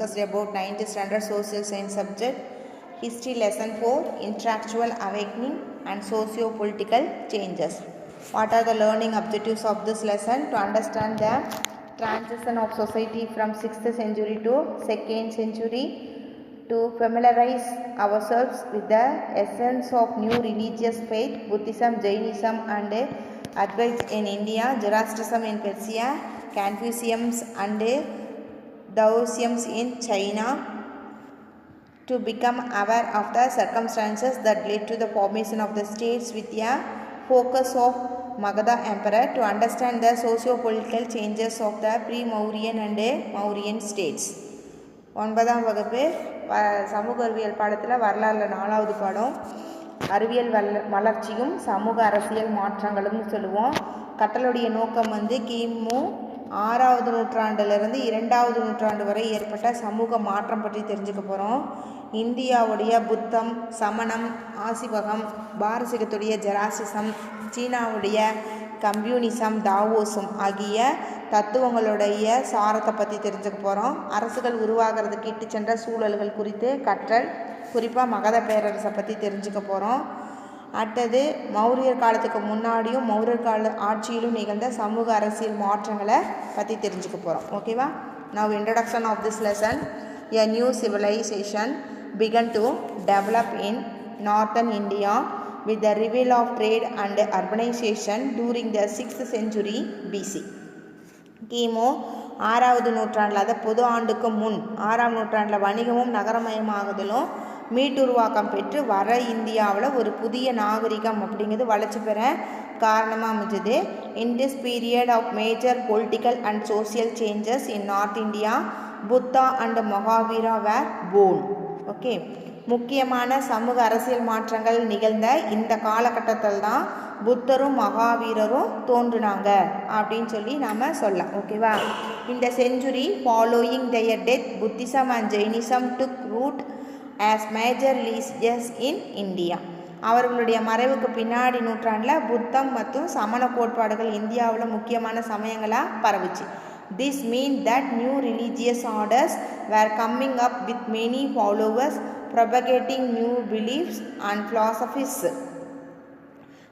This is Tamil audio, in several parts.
Discussed about 9th standard social science subject, history lesson 4, intellectual awakening and socio-political changes. What are the learning objectives of this lesson? To understand the transition of society from 6th century to 2nd century, to familiarize ourselves with the essence of new religious faith, Buddhism, Jainism and Advaita in India, Zoroastrianism in Persia, Confucianism and Taoism in China, to become aware of the circumstances that led to the formation of the states with a focus of Magadha Emperor, to understand the socio-political changes of the pre-Mauryan and Mauryan states. 9ஆம் வகுப்பு சமூக அறிவியல் பாடத்தில் வரலாறுல 4வது பாடம் அறிவியல் வளர்ச்சியும் சமூக அரசியல் மாற்றங்களும் சொல்லுவோம். கற்றலுடைய நோக்கம் கிமு 6வது நூற்றாண்டிலிருந்து 2வது நூற்றாண்டு வரை ஏற்பட்ட சமூக மாற்றம் பற்றி தெரிஞ்சுக்க போகிறோம். இந்தியாவுடைய புத்தம், சமணம், ஆசிவகம், பாரசீகத்துடைய ஜெராசிசம், சீனாவுடைய கம்யூனிசம், தாவோசம் ஆகிய தத்துவங்களுடைய சாரத்தை பற்றி தெரிஞ்சுக்க போகிறோம். அரசுகள் உருவாகிறதுக்கு இட்டு சென்ற சூழல்கள் குறித்து கற்றல், குறிப்பாக மகத பேரரசை பற்றி தெரிஞ்சுக்க போகிறோம். அடுத்தது மௌரியர் காலத்துக்கு முன்னாடியும் மௌரியர் கால ஆட்சியிலும் நிகழ்ந்த சமூக அரசியல் மாற்றங்களை பற்றி தெரிஞ்சுக்க போகிறோம். ஓகேவா? Now introduction of this lesson. A new civilization began to develop in northern India with the revival of trade and urbanization during the 6th century BC. கிமு 6வது நூற்றாண்டில், அதாவது பொது ஆண்டுக்கு முன் 6ஆம் நூற்றாண்டில் வணிகமும் நகரமயமாகுதலும் மீட்டுருவாக்கம் பெற்று வர இந்தியாவில் ஒரு புதிய நாகரிகம் அப்படிங்கிறது வளர்ச்சி பெற காரணமாக அமைஞ்சது. In this period of major political and social changes in north India, Buddha and Mahavira were born. Okay, முக்கியமான சமூக அரசியல் மாற்றங்கள் நிகழ்ந்த இந்த காலகட்டத்தில் தான் புத்தரும் மகாவீரரும் தோன்றுனாங்க அப்படின்னு சொல்லி நாம் சொல்லலாம். ஓகேவா? இந்த century following their death, Buddhism and Jainism took root as major religions in India. அவர்களுடைய மறைவுக்கு பின்னாடி நூற்றாண்டில் புத்தம் மற்றும் சமண கோட்பாடுகள் இந்தியாவில் முக்கியமான சமயங்களாக பரவுச்சு. This means that new religious orders were coming up with many followers, propagating new beliefs and philosophies.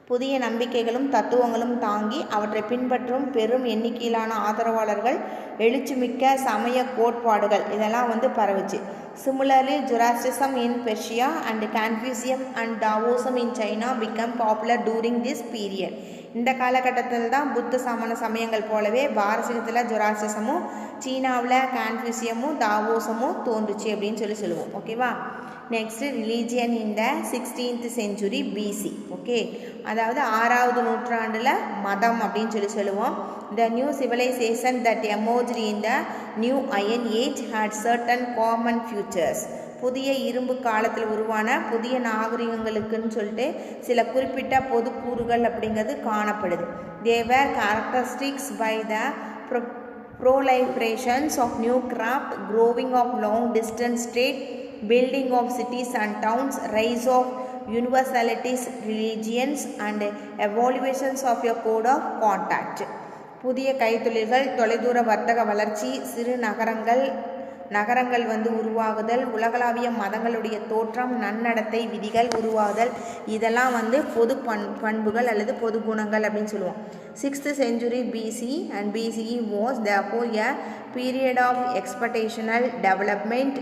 புதிய நம்பிக்கைகளும் தத்துவங்களும் தாங்கி அவற்றை பின்பற்றும் பெரும் எண்ணிக்கையிலான ஆதரவாளர்கள், எழுச்சிமிக்க சமய கோட்பாடுகள் இதெல்லாம் பரவுச்சு. Similarly, Zoroastrianism in Persia and Confucianism and Taoism in China became popular during this period. இந்த காலகட்டத்தில் தான் புத்த சமண சமயங்கள் போலவே பாரசீகத்தில் ஜொராஸ்ட்ரிசமும் சீனாவில் கான்ஃபியூசியமும் தாவோசமும் தோன்றுச்சு அப்படின்னு சொல்லுவோம். ஓகேவா? நெக்ஸ்ட், ரிலீஜியன் இன் த 16th century BC. ஓகே, அதாவது 6வது நூற்றாண்டில் மதம் அப்படின்னு சொல்லுவோம். The new civilization that emerged in the new iron age had certain common features. புதிய இரும்பு காலத்தில் உருவான புதிய நாகரிகங்களுக்குன்னு சொல்லிட்டு சில குறிப்பிட்ட பொது கூறுகள் அப்படிங்கிறது காணப்படுது. They were characteristics by the proliferations of new craft, growing of long distance trade, building of cities and towns, rise of universalities, religions and evaluations of a code of conduct. புதிய கைத்தொழில்கள், தொலைதூர வர்த்தக வளர்ச்சி, சிறு நகரங்கள் உருவாகுதல், உலகளாவிய மதங்களுடைய தோற்றம், நன்னடத்தை விதிகள் உருவாகுதல், இதெல்லாம் பொது பண்புகள் அல்லது பொது குணங்கள் அப்படின்னு சொல்லுவோம். 6th century BC and BCE was therefore a period of exponential development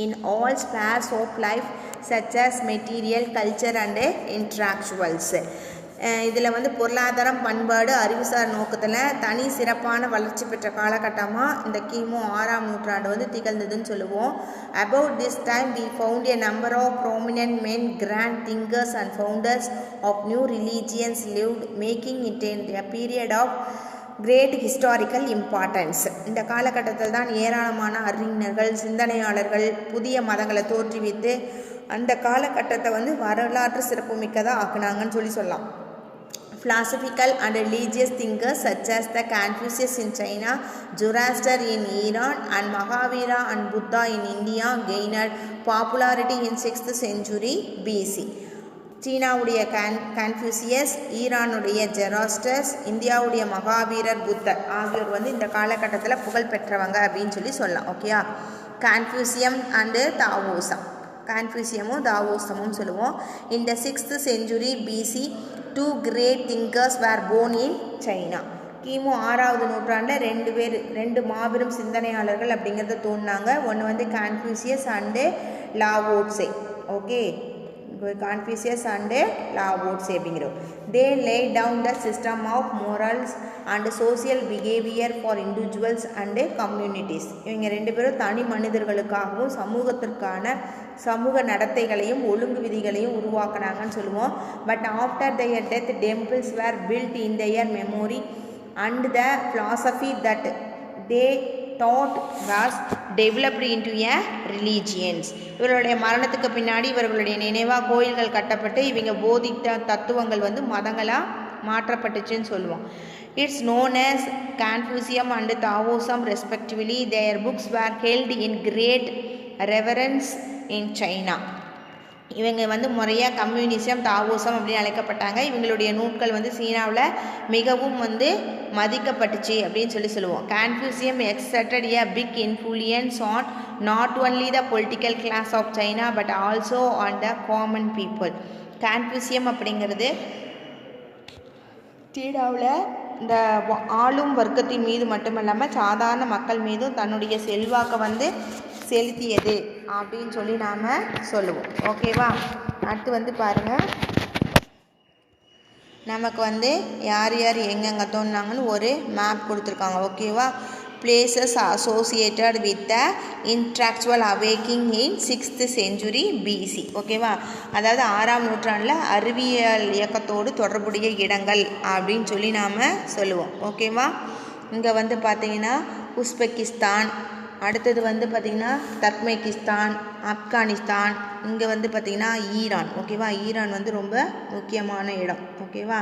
in all spheres of life such as material, culture and intellectuals. இதில் பொருளாதாரம், பண்பாடு, அறிவுசார் நோக்கத்தில் தனி சிறப்பான வளர்ச்சி பெற்ற காலகட்டமாக இந்த கிமு 6ஆம் நூற்றாண்டு திகழ்ந்ததுன்னு சொல்லுவோம். About this time we found a number of prominent men, grand thinkers and founders of new religions lived, making it a period of great historical importance. இந்த காலகட்டத்தில் தான் ஏராளமான அறிஞர்கள், சிந்தனையாளர்கள் புதிய மதங்களை தோற்றுவித்து அந்த காலகட்டத்தை வரலாற்று சிறப்புமிக்கதாக ஆக்குனாங்கன்னு சொல்லலாம். Philosophical and religious thinkers such as the Confucius in China, Zoroaster in Iran and Mahavira and Buddha in India gained popularity in 6th century BC. சீனாவுடைய கன்ஃபூசியஸ், ஈரானுடைய ஜெராஸ்டர்ஸ், இந்தியாவுடைய மகாவீரர் புத்தர் ஆகியோர் வந்து இந்த காலகட்டத்தில் புகழ் பெற்றவங்க அப்படின்னு சொல்லலாம். ஓகேயா. கன்ஃபூசியம் அண்டு தாவோசம், கன்ஃபூசியமும் தாவோசமும் சொல்லுவோம். In the 6th century BC, 2 great thinkers were born in China. கிமு 6வது நூற்றாண்டில் ரெண்டு மாபெரும் சிந்தனையாளர்கள் அப்படிங்கிறத தோன்றினாங்க. ஒன்று வந்து Confucius and Lao Tse. Okay, Confucius and Lao Tse அப்படிங்கிறோம். They laid down the system of morals and social behavior for individuals and communities. இவங்க ரெண்டு பேரும் தனி மனிதர்களுக்காகவும் சமூகத்திற்கான சமூக நடத்தைகளையும் ஒழுங்கு விதிகளையும் உருவாக்குனாங்கன்னு சொல்லுவோம். But after their death, temples were built in their memory and the philosophy that they taught was developed into a religions. இவர்களுடைய மரணத்துக்கு பின்னாடி இவர்களுடைய நினைவாக கோயில்கள் கட்டப்பட்டு இவங்க போதித்த தத்துவங்கள் வந்து மதங்களாக மாற்றப்பட்டுச்சுன்னு சொல்லுவோம். It's known as Confucianism and Taoism respectively. Their books were held in great reverence in China. இவங்க வந்து முறையாக கம்யூனிசம், தாவோசம் அப்படின்னு அழைக்கப்பட்டாங்க. இவங்களுடைய நூட்கள் வந்து சீனாவில் மிகவும் வந்து மதிக்கப்பட்டுச்சு அப்படின்னு சொல்லுவோம். கன்ஃபூசியம் exerted a big influence on not only the political class of China but also on the common people. கன்ஃபூசியம் அப்படிங்கிறது சீனாவில் இந்த ஆளும் வர்க்கத்தின் மீது மட்டுமல்லாமல் சாதாரண மக்கள் மீதும் தன்னுடைய செல்வாக்கை வந்து செலுத்தியது அப்படின்னு நாம் சொல்லுவோம். ஓகேவா. அடுத்து வந்து பாருங்கள், நமக்கு வந்து யார் யார் எங்கெங்கே தோணுனாங்கன்னு ஒரு மேப் கொடுத்துருக்காங்க. ஓகேவா. places associated with the intellectual awakening in 6th century BC. ஓகேவா. அதாவது 6ஆம் நூற்றாண்டில் அறிவியல் இயக்கத்தோடு தொடர்புடைய இடங்கள் அப்படின்னு நாம் சொல்லுவோம். ஓகேவா. இங்கே வந்து பார்த்திங்கன்னா உஸ்பெகிஸ்தான், அடுத்தது வந்து பார்த்திங்கன்னா தர்க்மெனிஸ்தான், ஆப்கானிஸ்தான், இங்கே வந்து பார்த்திங்கன்னா ஈரான். ஓகேவா. ஈரான் வந்து ரொம்ப முக்கியமான இடம். ஓகேவா.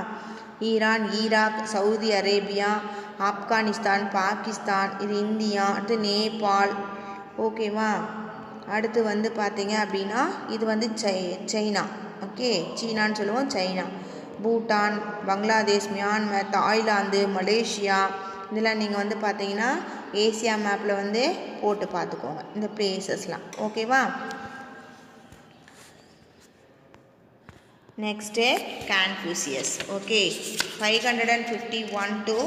Iran, Iraq, Saudi Arabia, Afghanistan, Pakistan, இது இந்தியா, அடுத்து நேபாள். ஓகேவா. அடுத்து வந்து பார்த்திங்க அப்படின்னா இது வந்து சைனா. ஓகே, சீனான்னு சொல்லுவோம். China, Bhutan, Bangladesh, Myanmar, Thailand, Malaysia, இதெல்லாம் நீங்கள் வந்து பார்த்தீங்கன்னா ஏசியா மேப்பில் வந்து போட்டு பார்த்துக்கோங்க இந்த பிளேசஸ்லாம். ஓகேவா. Next Confucius. Okay, 551 to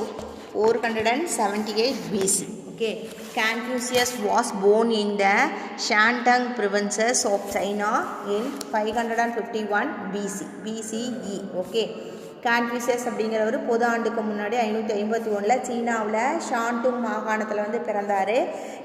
478 BC. Okay, Confucius was born in the Shandong provinces of China in 551 BCE. Okay, கான்ஃபியூசியஸ் அப்படிங்கிறவர் பொது ஆண்டுக்கு முன்னாடி 551 சீனாவில் ஷாண்டூங் மாகாணத்தில் வந்து பிறந்தார்.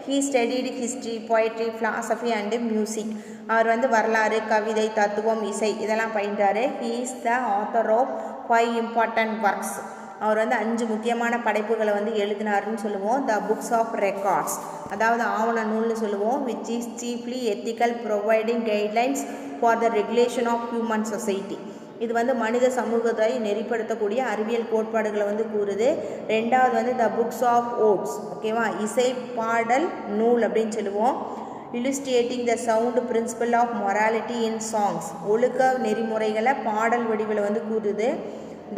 He studied history, poetry, philosophy and music. அவர் வந்து வரலாறு, கவிதை, தத்துவம், இசை இதெல்லாம் பயின்றார். He is the author of 5 important works. அவர் வந்து 5 முக்கியமான படைப்புகளை வந்து எழுதினார்னு சொல்லுவோம். த புக்ஸ் ஆஃப் ரெக்கார்ட்ஸ், அதாவது ஆவண நூல்னு சொல்லுவோம். Which is chiefly ethical, providing guidelines for the regulation of human society. இது வந்து மனித சமூகத்தை நெறிப்படுத்தக்கூடிய அறிவியல் கோட்பாடுகளை வந்து கூறுது. ரெண்டாவது வந்து த புக்ஸ் ஆஃப் ஓட்ஸ். ஓகேவா, இசை பாடல் நூல் அப்படின்னு சொல்லுவோம். Illustrating the sound principle of morality in songs, ஒழுக்க நெறிமுறைகளை பாடல் வடிவில் வந்து கூறுது.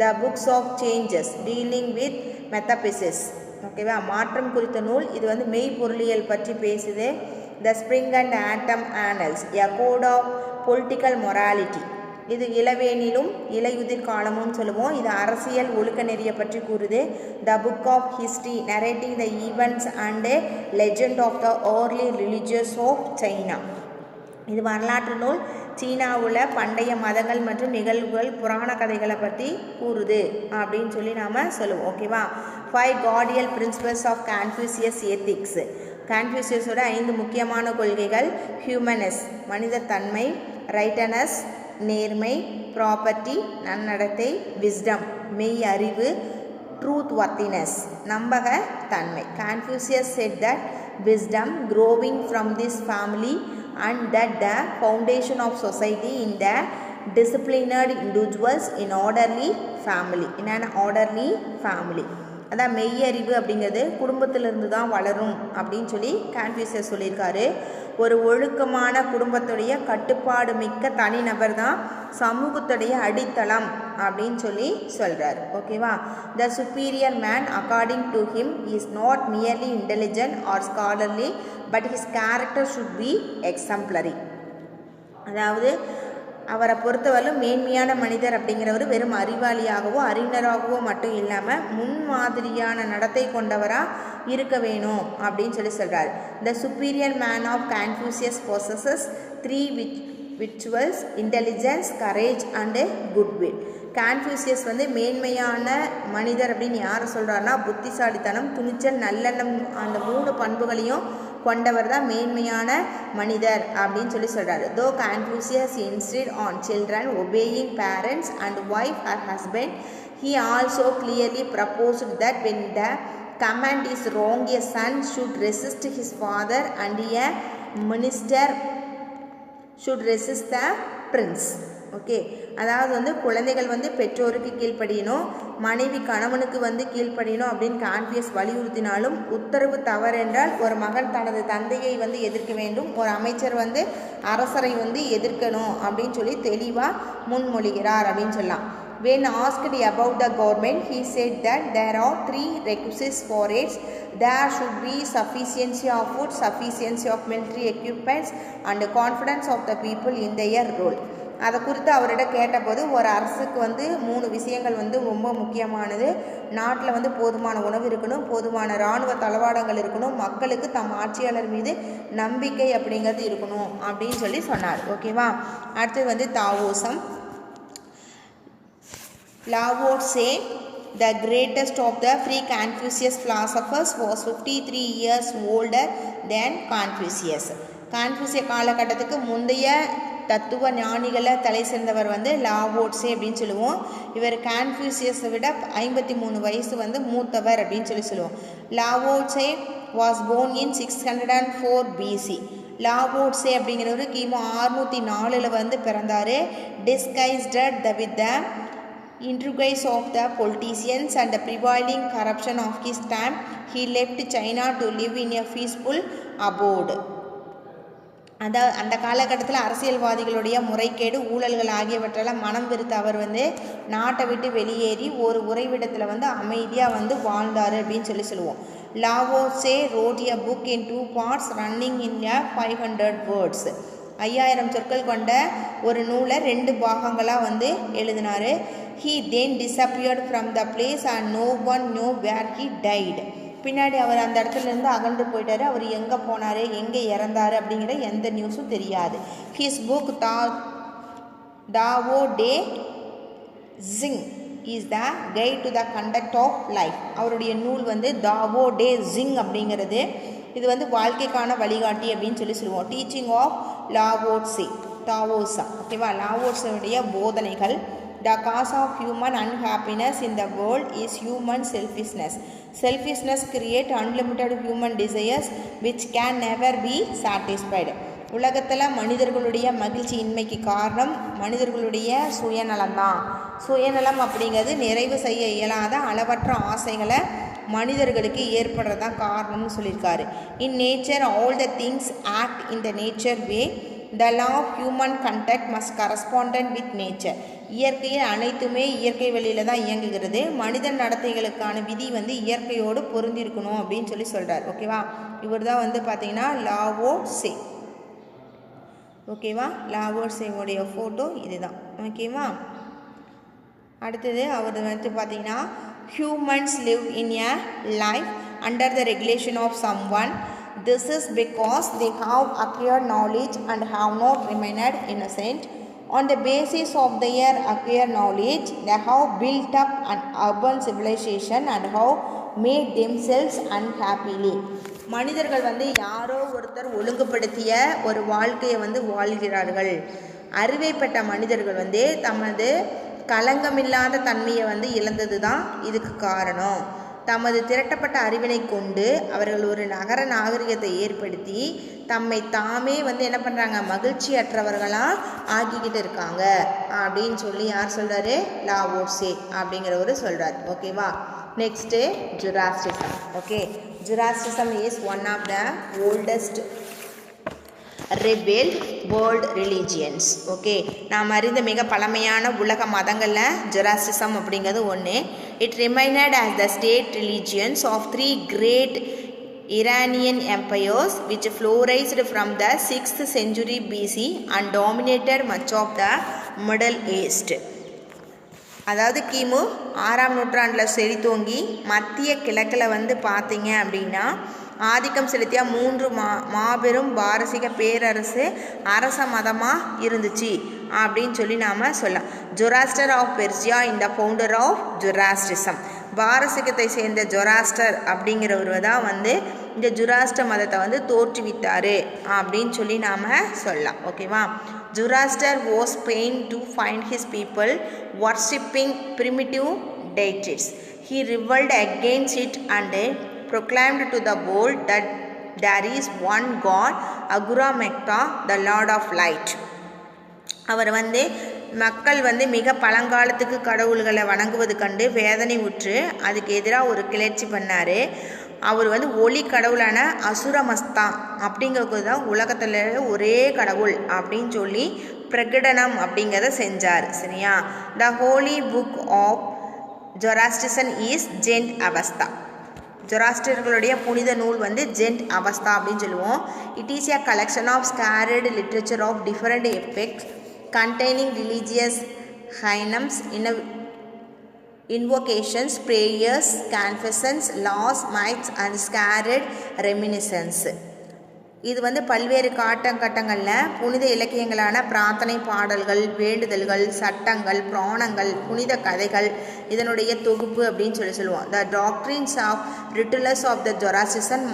The books of changes, dealing with metaphysics. ஓகேவா, மாற்றம் குறித்த நூல். இது வந்து மெய்ப்பொருளியல் பற்றி பேசுது. The spring and autumn annals, a code of political morality. இது இளவேனிலும் இலையுதிர் காலமும் சொல்லுவோம். இது அரசியல் ஒழுக்க நெறியை பற்றி கூறுது. The book of history, narrating the events and legend of the early religious of China. இது வரலாற்று நூல். சீனாவில் பண்டைய மதங்கள் மற்றும் நிகழ்வுகள், புராண கதைகளை பற்றி கூறுது அப்படின்னு சொல்லி நாம் சொல்லுவோம். ஓகேவா. 5 cardinal principles of Confucius ethics. கன்ஃபூசியஸோட 5 முக்கியமான கொள்கைகள். ஹியூமனஸ், மனித தன்மை. ரைட்டனஸ், நேர்மை. ப்ராப்பர்ட்டி, நன்னடத்தை. விஸ்டம், மெய் அறிவு. ட்ரூத் வர்த்தினஸ், நம்பக தன்மை. Confucius said that wisdom growing from this family and that the foundation of society in the disciplined individuals in orderly family, in an orderly family. அதான் மெய்யறிவு அப்படிங்கிறது குடும்பத்திலிருந்து தான் வளரும் அப்படின்னு சொல்லி கன்ஃபியூசியஸ் சொல்லியிருக்காரு. ஒரு ஒழுக்கமான குடும்பத்துடைய கட்டுப்பாடு மிக்க தனிநபர் தான் சமூகத்துடைய அடித்தளம் அப்படின்னு சொல்லி சொல்கிறார். ஓகேவா? The superior man according to him is not merely intelligent or scholarly but his character should be exemplary. அதாவது அவரை பொறுத்தவரையிலும் மேன்மையான மனிதர் அப்படிங்கிறவர் வெறும் அறிவாளியாகவோ அறிஞராகவோ மட்டும் இல்லாமல் முன்மாதிரியான நடத்தை கொண்டவராக இருக்க வேணும் அப்படின்னு சொல்லி சொல்கிறார். The superior man of Confucius possesses 3 virtues intelligence, courage and goodwill. Confucius வந்து மேன்மையான மனிதர் அப்படின்னு யாரை சொல்கிறாருன்னா புத்திசாலித்தனம், துணிச்சல், நல்லெண்ணம், அந்த 3 பண்புகளையும் கொண்டவர் தான் மேன்மையான மனிதர் அப்படின்னு சொல்லி சொல்கிறாரு. தோ Confucius instead on children obeying parents and wife or husband, he also clearly proposed that when the command is wrong, a son should resist his father and a minister should resist the prince. Okay, அதாவது வந்து குழந்தைகள் வந்து பெற்றோருக்கு கீழ்ப்படியணும், மனைவி கணவனுக்கு வந்து கீழ்ப்படியணும் அப்படின்னு கன்ஃபியூஸ் வலியுறுத்தினாலும் உத்தரவு தவறென்றால் ஒரு மகன் தனது தந்தையை வந்து எதிர்க்க வேண்டும், ஒரு அமைச்சர் வந்து அரசரை வந்து எதிர்க்கணும் அப்படின்னு சொல்லி தெளிவாக முன்மொழிகிறார் அப்படின்னு சொல்லலாம். When asked about the government, he said that there are 3 requisites for it. There should be sufficiency of food, sufficiency of military equipments and confidence of the people in their role. அதை குறித்து அவரிடம் கேட்டபோது ஒரு அரசுக்கு வந்து 3 விஷயங்கள் வந்து ரொம்ப முக்கியமானது. நாட்டில் வந்து போதுமான உணவு இருக்கணும், போதுமான இராணுவ தளவாடங்கள் இருக்கணும், மக்களுக்கு தம் ஆட்சியாளர் மீது நம்பிக்கை அப்படிங்கிறது இருக்கணும் அப்படின்னு சொல்லி சொன்னார். ஓகேவா? அடுத்தது வந்து தாவோசம். Lao Tse, the greatest of the three Confucius philosophers, was 53 years older than Confucius. கான்ஃபியூசிய காலகட்டத்துக்கு முந்தைய தத்துவ ஞானிகளை தலை சேர்ந்தவர் வந்து லாவோ ட்சே அப்படின்னு சொல்லுவோம். இவர் கான்ஃபியூசியஸை விட 53 வயசு வந்து மூத்தவர் அப்படின்னு சொல்லுவோம். Lao Tse was born in 604 BC. Lao Tse அப்படிங்கிறவர் கிமு 604 வந்து பிறந்தார். Disgusted with the intrigues of the politicians and the prevailing corruption of his time, he left China to live in a peaceful abode. அந்த காலகட்டத்தில் அரசியல்வாதிகளுடைய முறைகேடு, ஊழல்கள் ஆகியவற்றெல்லாம் மனம் வெறுத்த அவர் வந்து நாட்டை விட்டு வெளியேறி ஒரு உறைவிடத்தில் வந்து அமைதியாக வந்து வாழ்ந்தார் அப்படின்னு சொல்லுவோம். Lao Tse wrote a book in 2 parts running in a 500 words. 5000 சொற்கள் கொண்ட ஒரு நூலை 2 பாகங்களாக வந்து எழுதினார். He then disappeared from the place and no one knew where he died. பின்னாடி அவர் அந்த இடத்துலேருந்து அகன்று போயிட்டார். அவர் எங்கே போனார், எங்கே இறந்தார் அப்படிங்கிற எந்த நியூஸும் தெரியாது. His book Tao Te Ching is the guide to the conduct of life. அவருடைய நூல் வந்து தாவோ டே ஜிங் அப்படிங்கிறது. இது வந்து வாழ்க்கைக்கான வழிகாட்டி அப்படின்னு சொல்லுவோம். டீச்சிங் ஆஃப் லாவோ ட்சே, தாவோசா. ஓகேவா? லாவோ ட்சேவுடைய போதனைகள். The cause of human unhappiness in the world is human selfishness. Selfishness creates unlimited human desires which can never be satisfied. உலகத்தில் மனிதர்களுடைய மகிழ்ச்சியின்மைக்கு காரணம் மனிதர்களுடைய சுயநலம்தான். சுயநலம் அப்படிங்கிறது நிறைவு செய்ய இயலாத அளவற்ற ஆசைகளை மனிதர்களுக்கு ஏற்படுறதான் காரணம்னு சொல்லியிருக்காரு. In nature all the things act in the nature way. The law of human conduct must correspond with nature. இயற்கையில் அனைத்துமே இயற்கை வழியில் தான் இயங்குகிறது. மனித நடத்தைகளுக்கான விதி வந்து இயற்கையோடு பொருந்திருக்கணும் அப்படின்னு சொல்கிறார். ஓகேவா? இவர் தான் வந்து பார்த்தீங்கன்னா லாவோ ட்சே. ஓகேவா? லாவோ ட்சேவுடைய ஃபோட்டோ இதுதான். ஓகேவா? அடுத்தது அவர் வந்து பார்த்தீங்கன்னா humans live in a life under the regulation of someone. This is because they have acquired knowledge and have not remained innocent. On the basis of their acquired knowledge, they have built up an urban civilization and have made themselves unhappily. மனிதர்கள் வந்து யாரோ ஒருத்தர் ஒழுங்குபடுத்திய ஒரு வாழ்க்கையை வந்து வாழ்கிறார்கள். அறிவை பெற்ற மனிதர்கள் வந்து தமது களங்கமில்லாத தன்மையை வந்து இழந்தது தான் இதுக்கு காரணம். தமது திரட்டப்பட்ட அறிவினை கொண்டு அவர்கள் ஒரு நகர நாகரிகத்தை ஏற்படுத்தி தம்மை தாமே வந்து என்ன பண்ணுறாங்க, மகிழ்ச்சியற்றவர்களாக ஆக்கிக்கிட்டு இருக்காங்க அப்படின்னு சொல்லி யார் சொல்கிறாரு? லாவோ ட்சே அப்படிங்கிறவர் சொல்கிறார். ஓகேவா? Next, Zoroastrianism. Okay, Zoroastrianism is one of the oldest rebel world religions. Okay, நாம் அறிந்த மிக பழமையான உலக மதங்களில் Zoroastrianism அப்படிங்கிறது ஒன்று. It remained as the state religions of three great Iranian empires which flourished from the 6th century BC and dominated much of the Middle East. அதாவது கிமு 6ஆம் நூற்றாண்டில் செழித்தோங்கி மத்திய கிழக்கில் வந்து பார்த்தீங்க அப்படின்னா ஆதிக்கம் செலுத்திய 3 மாபெரும் பாரசீக பேரரசு அரச மதமாக இருந்துச்சு அப்படின்னு சொல்லி நாம் சொல்லலாம். ஜொராஸ்டர் ஆஃப் பெர்சியா இந்த ஃபவுண்டர் ஆஃப் ஜொராஸ்ட்ரிசம். பாரசீகத்தை சேர்ந்த ஜொராஸ்டர் அப்படிங்கிறவர் தான் வந்து இந்த ஜொராஸ்டர் மதத்தை வந்து தோற்றுவித்தார் அப்படின்னு சொல்லி நாம் சொல்லலாம். ஓகேவா? Zoroaster was pained to find his people worshipping primitive deities. He rebelled against it and proclaimed to the world that there is one God, Ahura Mazda, the Lord of Light. அவர் வந்து மக்கள் வந்து மிக பழங்காலத்துக்கு கடவுள்களை வணங்குவது கண்டு வேதனை உற்று அதுக்கு எதிராக ஒரு கிளர்ச்சி பண்ணார். அவர் வந்து ஒளி கடவுளான அசுரமஸ்தா அப்படிங்கிறது தான் உலகத்தில் ஒரே கடவுள் அப்படின்னு சொல்லி பிரகடனம் அப்படிங்கிறத செஞ்சார். சரியா? The holy book of Zoroastrianism is Zend Avesta. ஜொராஸ்டர்களுடைய புனித நூல் வந்து ஜென்ட் அவஸ்தா அப்படின்னு சொல்லுவோம். It is a collection of sacred literature of different effects containing religious hymns, invocations, prayers, confessions, laws, myths and sacred reminiscences. இது வந்து பல்வேறு கட்டங்களில் புனித இலக்கியங்களான பிரார்த்தனை பாடல்கள், வேண்டுதல்கள், சட்டங்கள், புராணங்கள், புனித கதைகள் இதனுடைய தொகுப்பு அப்படின்னு சொல்லுவோம். The doctrines of rituals of the Zoroastrian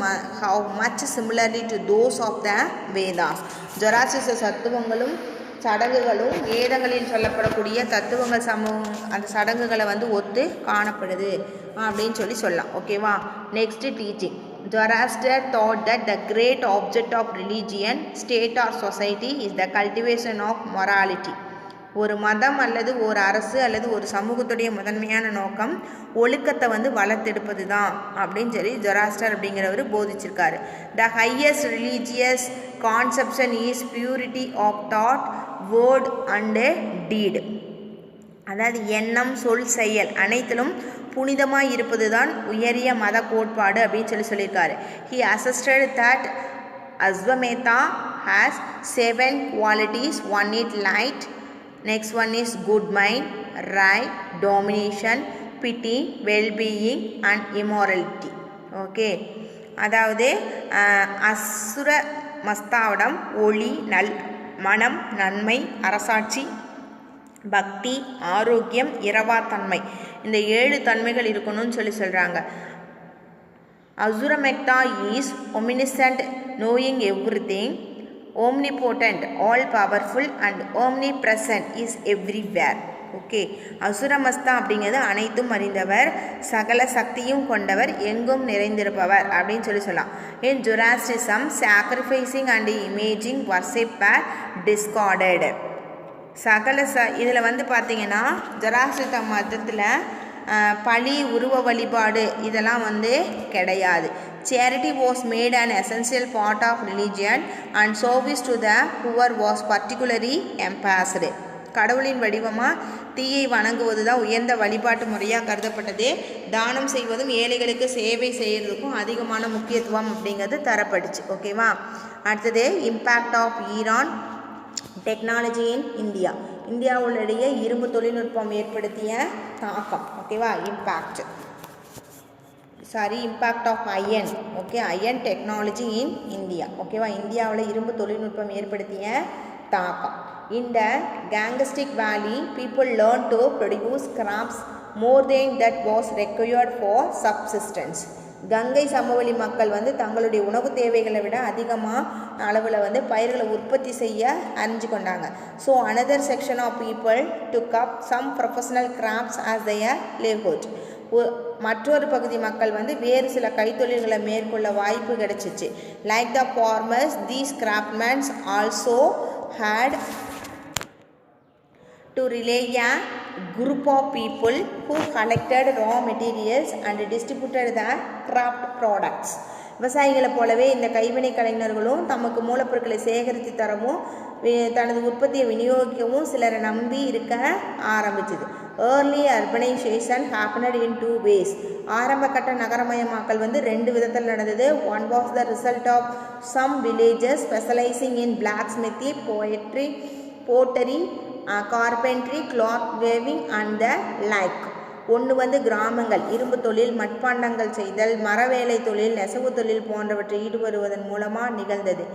how much similarly to those of the Vedas. Zoroastrian தத்துவங்களும் சடங்குகளும் வேதங்களில் சொல்லப்படக்கூடிய தத்துவங்கள் அந்த சடங்குகளை வந்து ஒத்து காணப்படுது அப்படின்னு சொல்லலாம். ஓகேவா? Next teaching. Zoroaster thought that the great object of religion, state or society is the cultivation of morality. ஒரு மதம் அல்லது ஒரு அரசு அல்லது ஒரு சமூகத்துடைய முதன்மையான நோக்கம் ஒழுக்கத்தை வந்து வளர்த்தெடுப்பது தான் அப்படின்னு சொல்லி ஜொராஸ்டர் அப்படிங்கிறவர் போதிச்சிருக்காரு. The highest religious conception is purity of thought, word and deed. அதாவது எண்ணம், சொல், செயல் அனைத்திலும் புனிதமாக இருப்பது தான் உயரிய மத கோட்பாடு அப்படின்னு சொல்லியிருக்காரு. He assisted that Ashwamedha has 7 qualities. One is light, next one is good mind, right, domination, pity, well-being and immorality. Okay, அதாவது அசுர மஸ்தாவிடம் ஒளி, மனம், நன்மை, அரசாட்சி, பக்தி, ஆரோக்கியம், இரவாத்தன்மை இந்த 7 தன்மைகள் இருக்கணும்னு சொல்கிறாங்க. Ahura Mazda is omniscient, knowing everything, omnipotent, all powerful and omnipresent, is everywhere. Okay, அசுரமஸ்தா அப்படிங்கிறது அனைத்தும் அறிந்தவர், சகல சக்தியும் கொண்டவர், எங்கும் நிறைந்திருப்பவர் அப்படின்னு சொல்லலாம். In Zoroastrianism, sacrificing and imaging worship were discarded. இதில் வந்து பார்த்தீங்கன்னா ஜொராஸ்ட்ரிய மதத்தில் பழி, உருவ வழிபாடு இதெல்லாம் வந்து கிடையாது. Charity was made an essential part of religion and service to the poor was particularly emphasized. கடவுளின் வடிவமாக தீயை வணங்குவது தான் உயர்ந்த வழிபாட்டு முறையாக கருதப்பட்டது. தானம் செய்வதும் ஏழைகளுக்கு சேவை செய்கிறதுக்கும் அதிகமான முக்கியத்துவம் அப்படிங்கிறது தரப்பட்டுச்சு. ஓகேவா? அடுத்தது impact of iron technology in India. இந்தியாவுடைய இரும்பு தொழில்நுட்பம் ஏற்படுத்திய தாக்கம். ஓகேவா? Impact of iron. Okay, iron technology in India. ஓகேவா? இந்தியாவில் இரும்பு தொழில்நுட்பம் ஏற்படுத்திய தாக்கம். In the Gangestic Valley, people learned to produce crops more than that was required for subsistence. Ganga சமவெளி மக்கள் வந்து தங்களுடைய உணவு தேவைகளை விட அதிகமாக அளவில் வந்து பயிர்களை உற்பத்தி செய்ய அறிஞ்சு கொண்டாங்க. So another section of people took up some professional crafts as their livelihood. மற்றொரு பகுதி மக்கள் வந்து வேறு சில கைத்தொழில்களை மேற்கொள்ள வாய்ப்பு கிடைச்சிச்சு. Like the farmers, these craftsmens also had to rely group of people who collected raw materials and distributed the craft products. விவசாயிகளை போலவே இந்த கைவினை கலைஞர்களும் தமக்கு மூலப்பொருட்களை சேகரித்து தரவும் தனது உற்பத்தியை விநியோகிக்கவும் சிலரை நம்பி இருக்க ஆரம்பிச்சது. Early urbanisation happened in 2 ways. ஆரம்ப கட்ட நகரமயமாக்கல் வந்து 2 விதத்தில் நடந்தது. One was the result of some villages specialising in black smithy, pottery, carpentry, cloth weaving and the like. ஒன்று வந்து கிராமங்கள் இரும்பு தொழில், மட்பாண்டங்கள் செய்தல், மரவேலை தொழில், நெசவு தொழில் போன்றவற்றில் ஈடுபடுவதன் மூலமாக நிகழ்ந்தது.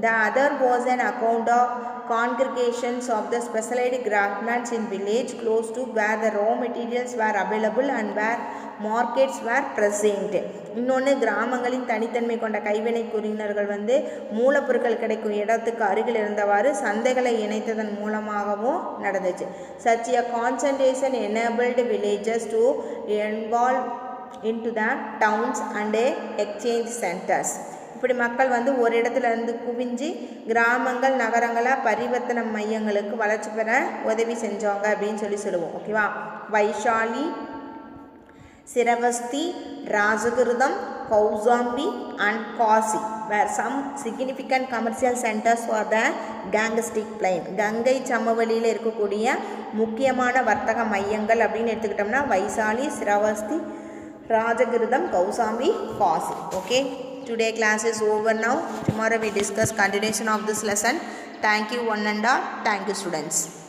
The other was an account of congregations of the specialized craftsmen in village close to where the raw materials were available and where markets were present. இன்னொன்று கிராமங்களின் தனித்தன்மை கொண்ட கைவினை குறிஞர்கள் வந்து மூலப்பொருட்கள் கிடைக்கும் இடத்துக்கு அருகில் இருந்தவாறு சந்தைகளை இணைத்ததன் மூலமாகவும் நடந்துச்சு. Such a concentration enabled villages to evolve into the towns and exchange centers. இப்படி மக்கள் வந்து ஒரு இடத்துல இருந்து குவிஞ்சு கிராமங்கள் நகரங்களாக பரிவர்த்தனை மையங்களுக்கு வளர்ச்சி பெற உதவி செஞ்சாங்க அப்படின்னு சொல்லுவோம். ஓகேவா? Vaishali, Shravasti, Rajagriham, Kaushambi and Kashi were some significant commercial centres for the Gangetic plain. Gangai சமவெளியில் இருக்கக்கூடிய முக்கியமான வர்த்தக மையங்கள் அப்படின்னு எடுத்துக்கிட்டோம்னா Vaishali, Shravasti, Rajagriham, Kaushambi, Kashi. Okay, today class is over now. Tomorrow we discuss continuation of this lesson. Thank you one and all. Thank you students.